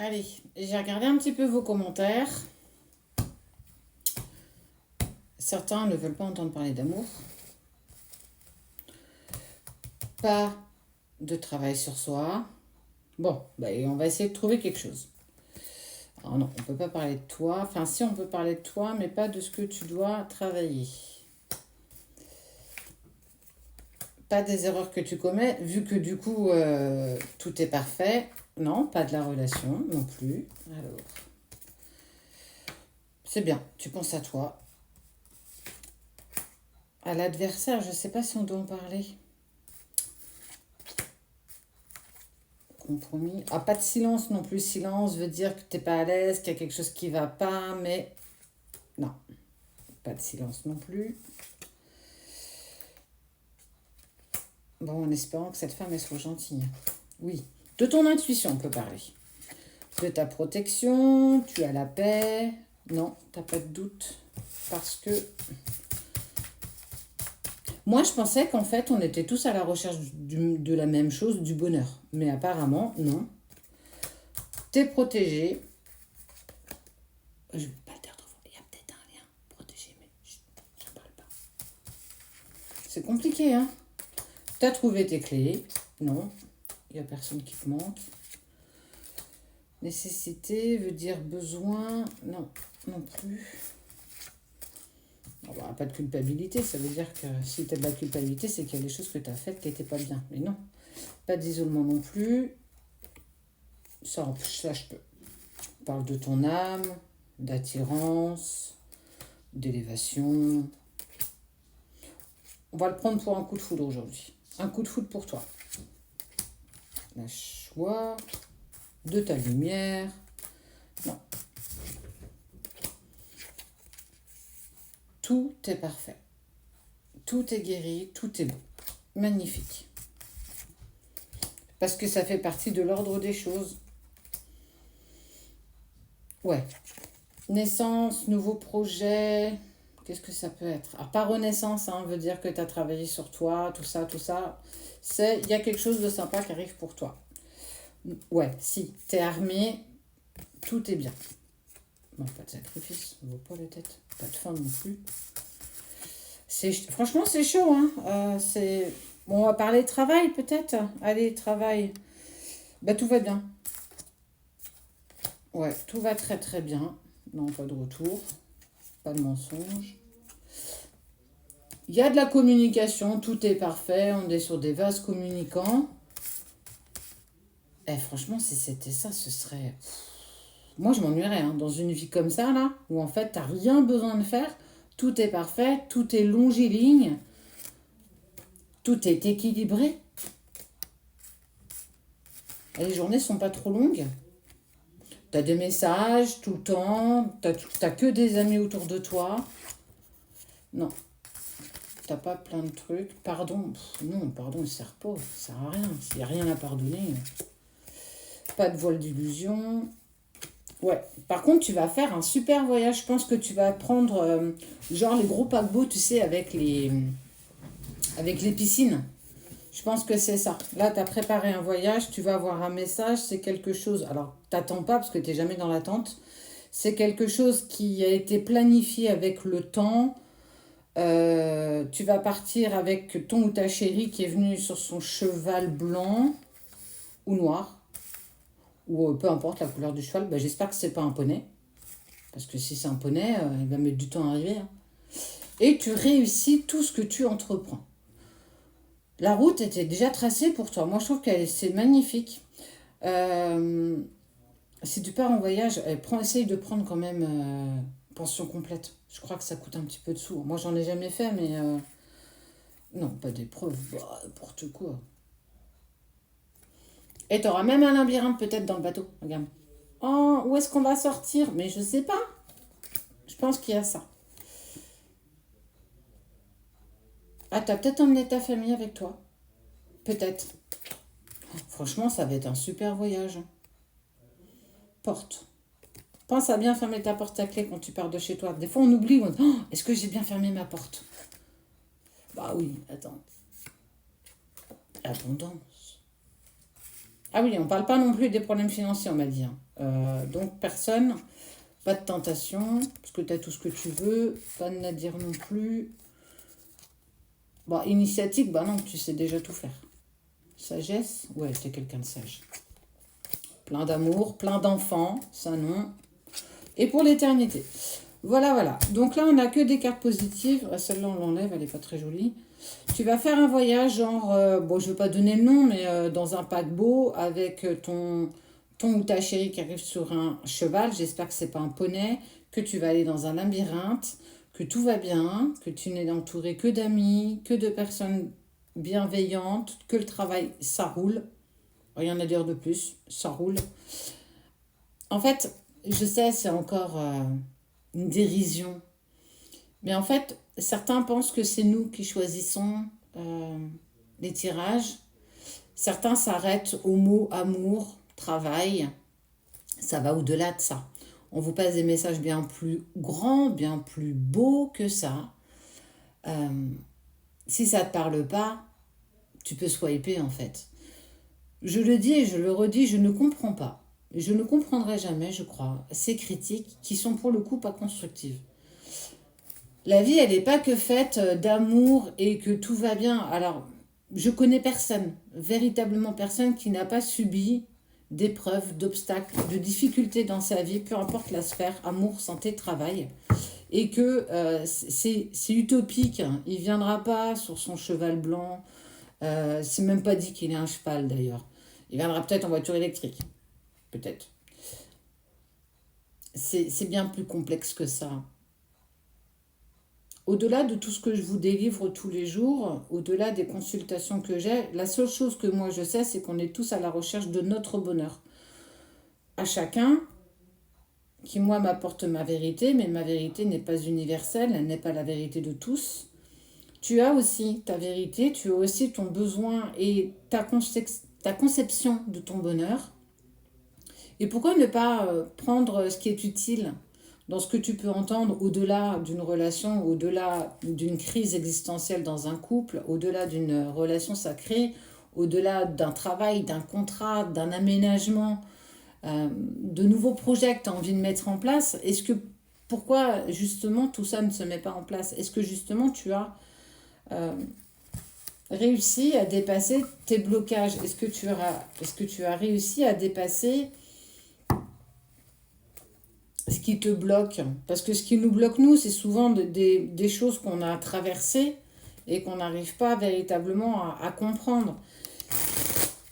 Allez, j'ai regardé un petit peu vos commentaires. Certains ne veulent pas entendre parler d'amour. Pas de travail sur soi. Bon, on va essayer de trouver quelque chose. Alors non, on ne peut pas parler de toi. Enfin, si, on peut parler de toi, mais pas de ce que tu dois travailler. Pas des erreurs que tu commets, vu que du coup, tout est parfait. Non, pas de la relation non plus. Alors, c'est bien, tu penses à toi. À l'adversaire, je ne sais pas si on doit en parler. Compromis. Ah, pas de silence non plus. Silence veut dire que tu n'es pas à l'aise, qu'il y a quelque chose qui ne va pas, mais non, pas de silence non plus. Bon, en espérant que cette femme, elle soit gentille. Oui, de ton intuition, on peut parler. De ta protection, tu as la paix. Non, tu n'as pas de doute. Parce que moi, je pensais qu'en fait, on était tous à la recherche de la même chose, du bonheur. Mais apparemment, non. T'es protégé. Je ne vais pas le dire trop fort. Il y a peut-être un lien. Protégé, mais je ne parle pas. C'est compliqué, hein. T'as trouvé tes clés. Non. Il n'y a personne qui te manque. Nécessité veut dire besoin. Non, non plus. Pas de culpabilité. Ça veut dire que si tu as de la culpabilité, c'est qu'il y a des choses que tu as faites qui n'étaient pas bien. Mais non. Pas d'isolement non plus. Ça, je peux. On parle de ton âme, d'attirance, d'élévation. On va le prendre pour un coup de foudre aujourd'hui. Un coup de foudre pour toi. La choix de ta lumière. Non. Tout est parfait. Tout est guéri, tout est beau. Magnifique. Parce que ça fait partie de l'ordre des choses. Ouais. Naissance, nouveau projet. Qu'est-ce que ça peut être? Alors, pas renaissance, veut dire que tu as travaillé sur toi, tout ça, tout ça. Il y a quelque chose de sympa qui arrive pour toi. Ouais, si, t'es armé, tout est bien. Bon, pas de sacrifice, on vaut pas la tête. Pas de faim non plus. Franchement, c'est chaud, hein. Bon, on va parler travail, peut-être. Allez, travail. Tout va bien. Ouais, tout va très très bien. Non, pas de retour. Pas de mensonge. Il y a de la communication, tout est parfait. On est sur des vases communicants. Franchement, si c'était ça, ce serait... Moi, je m'ennuierais dans une vie comme ça, là, où en fait, t'as rien besoin de faire. Tout est parfait, tout est longiligne. Tout est équilibré. Et les journées sont pas trop longues. T'as des messages tout le temps. T'as que des amis autour de toi. Non. T'as pas plein de trucs. Pardon. Non, pardon, il sert pas. Ça sert à rien. S'il n'y a rien à pardonner. Pas de voile d'illusion. Ouais. Par contre, tu vas faire un super voyage. Je pense que tu vas prendre genre les gros paquebots, tu sais, avec les piscines. Je pense que c'est ça. Là, tu as préparé un voyage, tu vas avoir un message, c'est quelque chose. Alors, t'attends pas parce que tu n'es jamais dans l'attente. C'est quelque chose qui a été planifié avec le temps. Tu vas partir avec ton ou ta chérie qui est venue sur son cheval blanc ou noir, ou peu importe la couleur du cheval. J'espère que c'est pas un poney. Parce que si c'est un poney, il va mettre du temps à arriver. Et tu réussis tout ce que tu entreprends. La route était déjà tracée pour toi. Moi, je trouve que c'est magnifique. Si tu pars en voyage, essaye de prendre quand même pension complète. Je crois que ça coûte un petit peu de sous. Moi, j'en ai jamais fait, mais non, pas d'épreuve. N'importe quoi. Et tu auras même un labyrinthe peut-être dans le bateau. Regarde. Oh, où est-ce qu'on va sortir? Mais je sais pas. Je pense qu'il y a ça. Ah, t'as peut-être emmené ta famille avec toi. Peut-être. Franchement, ça va être un super voyage. Porte. Pense à bien fermer ta porte à clé quand tu pars de chez toi. Des fois, on oublie. Est-ce que j'ai bien fermé ma porte? Bah oui, attends. Abondance. Ah oui, on parle pas non plus des problèmes financiers, on m'a dit, hein. Donc, personne, pas de tentation, parce que tu as tout ce que tu veux, pas de nadir non plus. Bon, initiatique, bah non, tu sais déjà tout faire. Sagesse, ouais, t'es quelqu'un de sage. Plein d'amour, plein d'enfants, ça non. Et pour l'éternité. Voilà, voilà. Donc là, on n'a que des cartes positives. Celle-là, on l'enlève, elle n'est pas très jolie. Tu vas faire un voyage, genre, bon, je ne vais pas donner le nom, mais dans un paquebot avec ton ou ta chérie qui arrive sur un cheval. J'espère que c'est pas un poney, que tu vas aller dans un labyrinthe, que tout va bien, que tu n'es entouré que d'amis, que de personnes bienveillantes, que le travail, ça roule. Rien à dire de plus, ça roule. En fait, je sais, c'est encore une dérision. Mais en fait, certains pensent que c'est nous qui choisissons les tirages. Certains s'arrêtent au mot amour, travail. Ça va au-delà de ça. On vous passe des messages bien plus grands, bien plus beaux que ça. Euh, Si ça ne te parle pas, tu peux swiper en fait. Je le dis et je le redis, je ne comprends pas. Je ne comprendrai jamais, je crois, ces critiques qui sont pour le coup pas constructives. La vie, elle n'est pas que faite d'amour et que tout va bien. Alors, je connais personne, véritablement personne, qui n'a pas subi d'épreuves, d'obstacles, de difficultés dans sa vie, peu importe la sphère, amour, santé, travail. Et que c'est utopique. Il ne viendra pas sur son cheval blanc. C'est même pas dit qu'il ait un cheval d'ailleurs. Il viendra peut-être en voiture électrique. Peut-être. C'est bien plus complexe que ça. Au-delà de tout ce que je vous délivre tous les jours, au-delà des consultations que j'ai, la seule chose que moi je sais, c'est qu'on est tous à la recherche de notre bonheur. À chacun, qui moi m'apporte ma vérité, mais ma vérité n'est pas universelle, elle n'est pas la vérité de tous. Tu as aussi ta vérité, tu as aussi ton besoin et ta conception de ton bonheur. Et pourquoi ne pas prendre ce qui est utile dans ce que tu peux entendre au-delà d'une relation, au-delà d'une crise existentielle dans un couple, au-delà d'une relation sacrée, au-delà d'un travail, d'un contrat, d'un aménagement, de nouveaux projets que tu as envie de mettre en place. Pourquoi justement tout ça ne se met pas en place? Est-ce que justement tu as euh, réussi à dépasser tes blocages? Est-ce que tu as réussi à dépasser ce qui te bloque? Parce que ce qui nous bloque, nous, c'est souvent des choses qu'on a traversées et qu'on n'arrive pas véritablement à comprendre.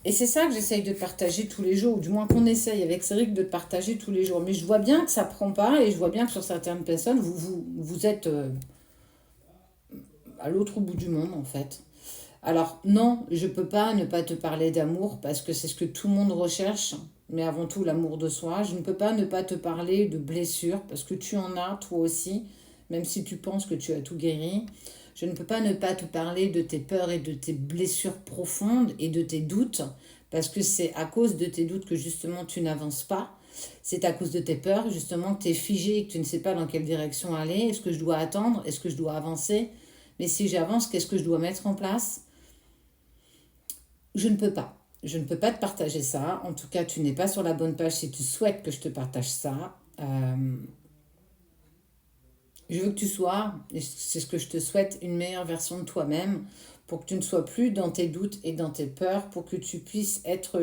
Et c'est ça que j'essaye de partager tous les jours, ou du moins qu'on essaye avec Cédric de partager tous les jours. Mais je vois bien que ça ne prend pas et je vois bien que sur certaines personnes, vous êtes à l'autre bout du monde, en fait. Alors non, je ne peux pas ne pas te parler d'amour parce que c'est ce que tout le monde recherche, mais avant tout l'amour de soi. Je ne peux pas ne pas te parler de blessures parce que tu en as toi aussi, même si tu penses que tu as tout guéri. Je ne peux pas ne pas te parler de tes peurs et de tes blessures profondes et de tes doutes parce que c'est à cause de tes doutes que justement tu n'avances pas. C'est à cause de tes peurs justement que tu es figé et que tu ne sais pas dans quelle direction aller. Est-ce que je dois attendre? Est-ce que je dois avancer? Mais si j'avance, qu'est-ce que je dois mettre en place? Je ne peux pas. Je ne peux pas te partager ça. En tout cas, tu n'es pas sur la bonne page si tu souhaites que je te partage ça. Je veux que tu sois, et c'est ce que je te souhaite, une meilleure version de toi-même pour que tu ne sois plus dans tes doutes et dans tes peurs, pour que tu puisses être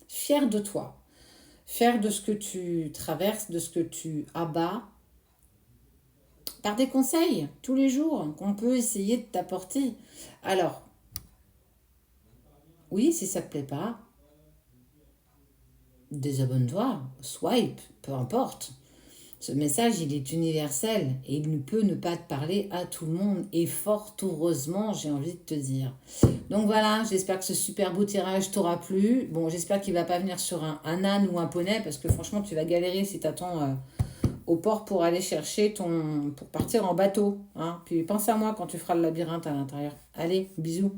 fier de toi, fier de ce que tu traverses, de ce que tu abats, par des conseils tous les jours qu'on peut essayer de t'apporter. Alors, oui, si ça ne te plaît pas, désabonne-toi, swipe, peu importe. Ce message, il est universel et il ne peut ne pas te parler à tout le monde. Et fort heureusement, j'ai envie de te dire. Donc voilà, j'espère que ce super beau tirage t'aura plu. Bon, j'espère qu'il ne va pas venir sur un âne ou un poney parce que franchement, tu vas galérer si tu attends au port pour aller chercher pour partir en bateau. Hein. Puis pense à moi quand tu feras le labyrinthe à l'intérieur. Allez, bisous.